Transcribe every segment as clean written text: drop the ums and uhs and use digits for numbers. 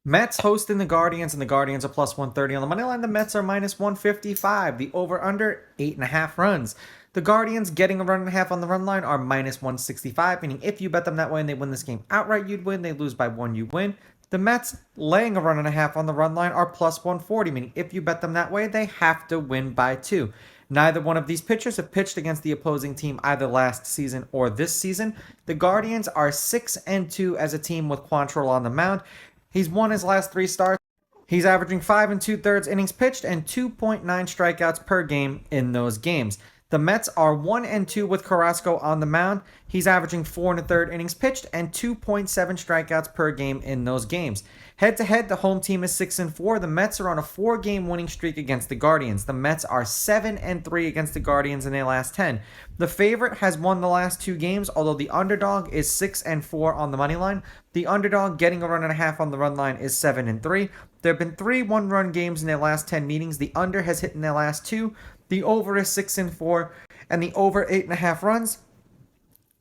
Mets hosting the Guardians, and the Guardians are plus 130 on the money line. The Mets are minus 155. The over-under, 8.5 runs. The Guardians getting a run and a half on the run line are minus 165, meaning if you bet them that way and they win this game outright, you'd win. They lose by one, you win. The Mets laying a run and a half on the run line are plus 140, meaning if you bet them that way, they have to win by two. Neither one of these pitchers have pitched against the opposing team either last season or this season. The Guardians are 6-2 as a team with Quantrill on the mound. He's won his last three starts. He's averaging 5 2/3 innings pitched and 2.9 strikeouts per game in those games. The Mets are 1-2 with Carrasco on the mound. He's averaging 4 1/3 innings pitched and 2.7 strikeouts per game in those games. Head to head, the home team is 6-4. The Mets are on a 4-game winning streak against the Guardians. The Mets are 7-3 against the Guardians in their last 10. The favorite has won the last two games, although the underdog is 6-4 on the money line. The underdog getting a run and a half on the run line is 7-3. There have been 3 one-run games in their last 10 meetings. The under has hit in their last 2. The over is 6-4, and the over 8.5 runs,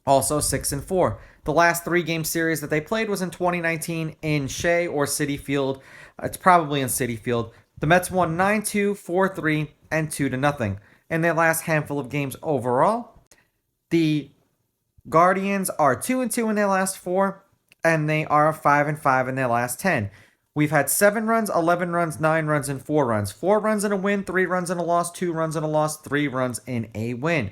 also 6-4. The last 3-game series that they played was in 2019 in Shea or Citi Field. It's probably in Citi Field. The Mets won 9-2, 4-3, and 2-0. In their last handful of games overall, the Guardians are 2-2 in their last 4, and they are 5-5 in their last 10. We've had 7 runs, 11 runs, 9 runs, and 4 runs. 4 runs in a win, 3 runs in a loss, 2 runs in a loss, 3 runs in a win.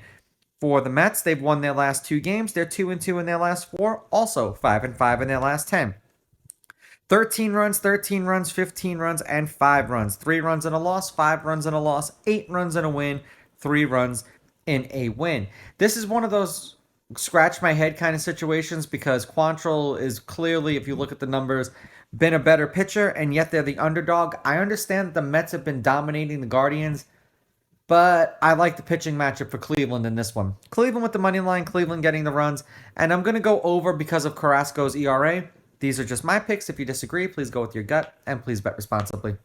For the Mets, they've won their last 2 games. They're 2-2 in their last 4, also 5-5 in their last 10. 13 runs, 15 runs, and 5 runs. 3 runs in a loss, 5 runs in a loss, 8 runs in a win, 3 runs in a win. This is one of those scratch my head kind of situations because Quantrill is clearly, if you look at the numbers, been a better pitcher, and yet they're the underdog. I understand that the Mets have been dominating the Guardians, but I like the pitching matchup for Cleveland in this one. Cleveland with the money line, Cleveland getting the runs, and I'm going to go over because of Carrasco's ERA. These are just my picks. If you disagree, please go with your gut, and please bet responsibly.